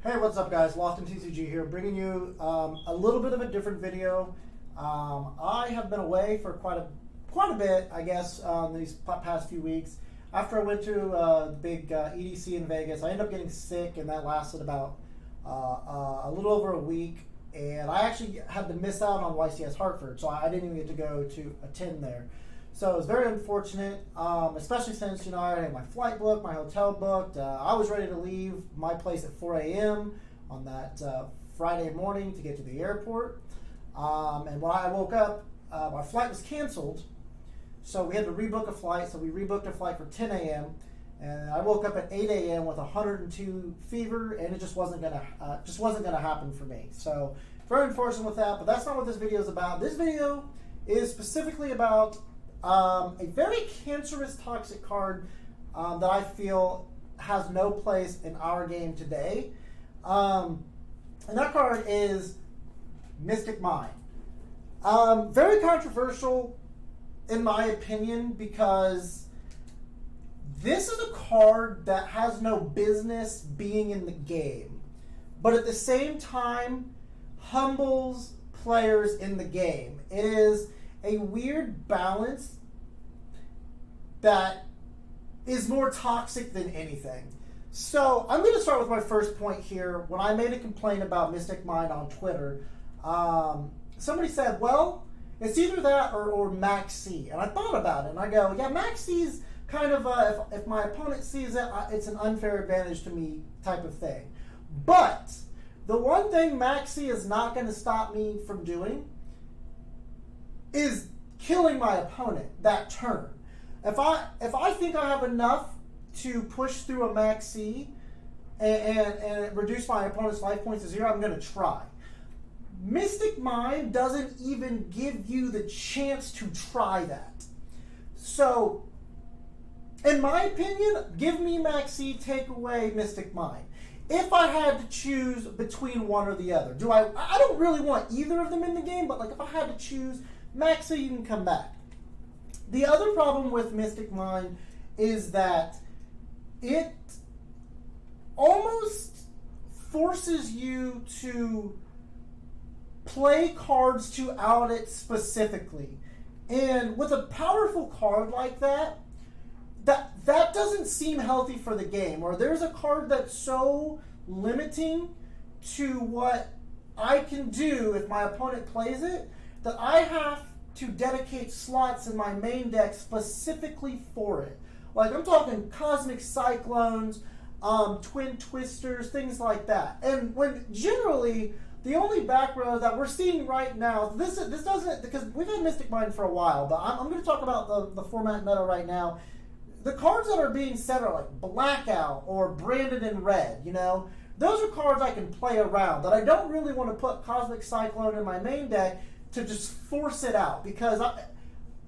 Hey, what's up guys? Lofton TCG here, bringing you a little bit of a different video. I have been away for quite a bit, I guess, these past few weeks. After I went to the big EDC in Vegas, I ended up getting sick, and that lasted about a little over a week. And I actually had to miss out on YCS Hartford, so I didn't even get to go to attend there. So it was very unfortunate, especially since, I had my flight booked, my hotel booked. I was ready to leave my place at 4 a.m. on that Friday morning to get to the airport. And when I woke up, my flight was canceled. So we had to rebook a flight. So we rebooked a flight for 10 a.m. And I woke up at 8 a.m. with 102 fever, and it just wasn't gonna happen for me. So very unfortunate with that. But that's not what this video is about. This video is specifically about a very cancerous, toxic card that I feel has no place in our game today. And that card is Mystic Mine. Very controversial, in my opinion, because this is a card that has no business being in the game, but at the same time humbles players in the game. It is a weird balance that is more toxic than anything. So I'm going to start with my first point here. When I made a complaint about Mystic Mine on Twitter, somebody said, well, it's either that or Max C. And I thought about it, and I go, yeah, Max C's kind of, if my opponent sees it, it's an unfair advantage to me type of thing. But the one thing Max C is not going to stop me from doing is killing my opponent that turn. If I think I have enough to push through a Max C and reduce my opponent's life points to 0, I'm going to try. Mystic Mine doesn't even give you the chance to try that. So, in my opinion, give me Max C, take away Mystic Mine. If I had to choose between one or the other, I don't really want either of them in the game, but if I had to choose, Max C, you can come back. The other problem with Mystic Mine is that it almost forces you to play cards to out it specifically. And with a powerful card like that doesn't seem healthy for the game. Or there's a card that's so limiting to what I can do if my opponent plays it that I have to dedicate slots in my main deck specifically for it. I'm talking Cosmic Cyclones, Twin Twisters, things like that. And when generally the only back row that we're seeing right now, this doesn't, because we've had Mystic Mine for a while, but I'm going to talk about the format meta right now. The cards that are being set are like Blackout or Branded in Red, Those are cards I can play around, that I don't really want to put Cosmic Cyclone in my main deck to just force it out, because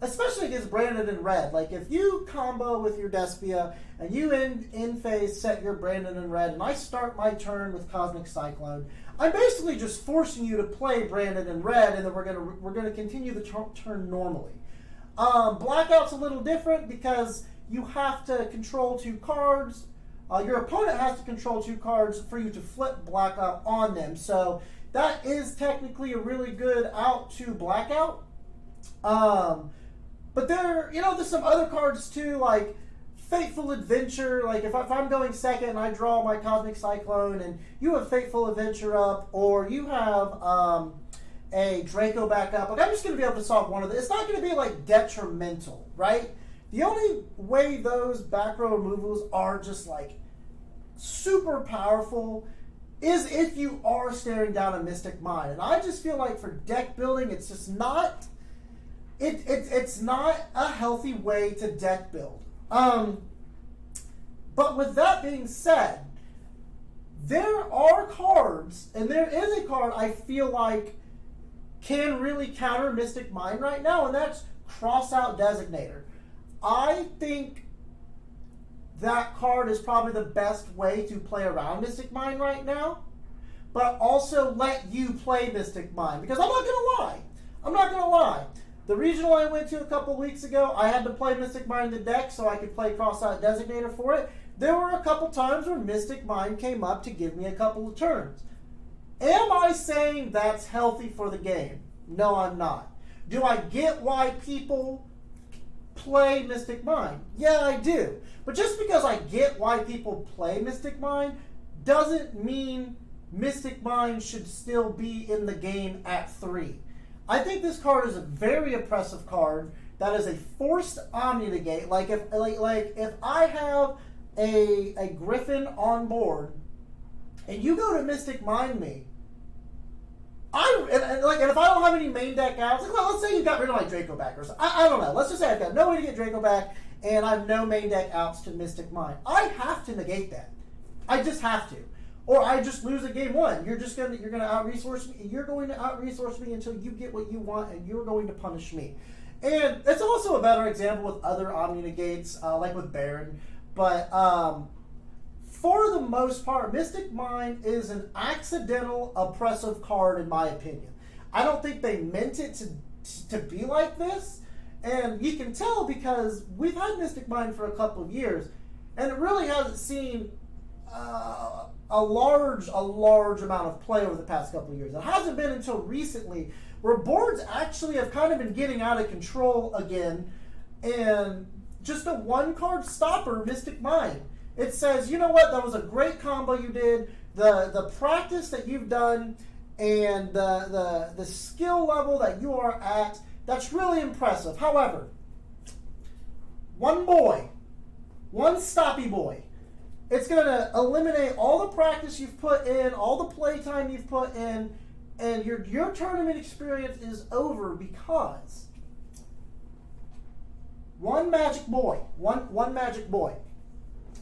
especially against Branded in Red, if you combo with your Despia and you in phase set your Branded in Red and I start my turn with Cosmic Cyclone, I'm basically just forcing you to play Branded in Red, and then we're gonna continue the turn normally. Blackout's a little different because you have to control 2 cards. Your opponent has to control 2 cards for you to flip Blackout on them. So that is technically a really good out to Blackout. But there's some other cards too, like Fateful Adventure. If I'm going second and I draw my Cosmic Cyclone and you have Fateful Adventure up, or you have a Draco back up, I'm just going to be able to solve one of them. It's not going to be detrimental, right? The only way those back row removals are just super powerful is if you are staring down a Mystic Mine. And I just feel for deck building, it's just not, it's not a healthy way to deck build. But with that being said, there are cards, and there is a card I feel can really counter Mystic Mine right now, and that's Crossout Designator. I think that card is probably the best way to play around Mystic Mine right now, but also let you play Mystic Mine. Because I'm not going to lie. The regional I went to a couple weeks ago, I had to play Mystic Mine in the deck so I could play Crossout Designator for it. there were a couple times where Mystic Mind came up to give me a couple of turns. Am I saying that's healthy for the game? No, I'm not. Do I get why people play Mystic Mind? Yeah, I do. But just because I get why people play Mystic Mind doesn't mean Mystic Mind should still be in the game at 3. I think this card is a very oppressive card that is a forced Omni negate. Like if I have a Griffin on board and you go to Mystic Mind me, and if I don't have any main deck outs, like, well, let's say you got rid of my Draco back, or I don't know. Let's just say I've got no way to get Draco back, and I have no main deck outs to Mystic Mind. I have to negate that. I just have to, or I just lose at game 1. You're gonna out resource me. You're going to out resource me until you get what you want, and you're going to punish me. And it's also a better example with other Omni negates, like with Baron, but. For the most part, Mystic Mind is an accidental oppressive card in my opinion. I don't think they meant it to be like this, and you can tell because we've had Mystic Mind for a couple of years, and it really hasn't seen a large amount of play over the past couple of years. It hasn't been until recently where boards actually have kind of been getting out of control again, and just a one-card stopper, Mystic Mind. It says, you know what, that was a great combo you did. The practice that you've done and the skill level that you are at, that's really impressive. However, one stoppy boy, it's going to eliminate all the practice you've put in, all the playtime you've put in, and your tournament experience is over because one magic boy.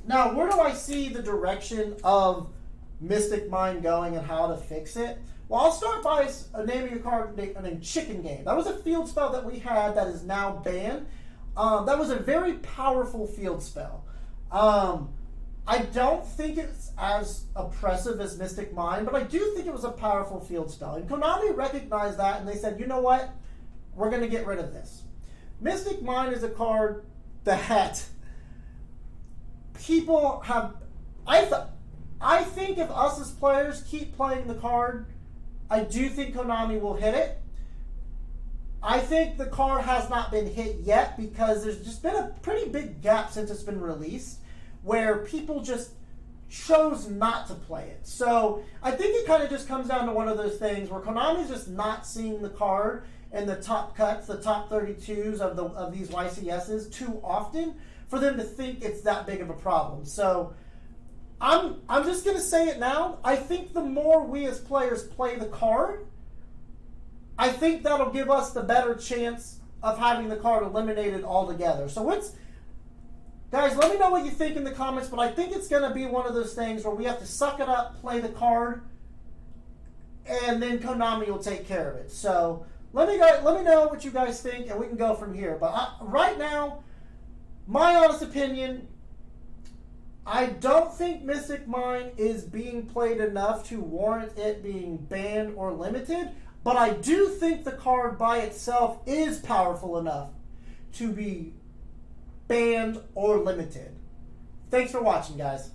Now, where do I see the direction of Mystic Mind going and how to fix it? Well, I'll start by naming a card named Chicken Game. That was a field spell that we had that is now banned. That was a very powerful field spell. I don't think it's as oppressive as Mystic Mind, but I do think it was a powerful field spell. And Konami recognized that, and they said, you know what? We're going to get rid of this. Mystic Mind is a card that people have. I think if us as players keep playing the card, I do think Konami will hit it. I think the card has not been hit yet because there's just been a pretty big gap since it's been released where people just chose not to play it. So I think it kind of just comes down to one of those things where Konami's just not seeing the card in the top cuts, the top 32s of these YCSs too often for them to think it's that big of a problem. So I'm just going to say it now. I think the more we as players play the card, I think that'll give us the better chance of having the card eliminated altogether. So guys, let me know what you think in the comments, but I think it's going to be one of those things where we have to suck it up, play the card, and then Konami will take care of it. So let me know what you guys think, and we can go from here. But right now, my honest opinion, I don't think Mystic Mind is being played enough to warrant it being banned or limited, but I do think the card by itself is powerful enough to be banned or limited. Thanks for watching, guys.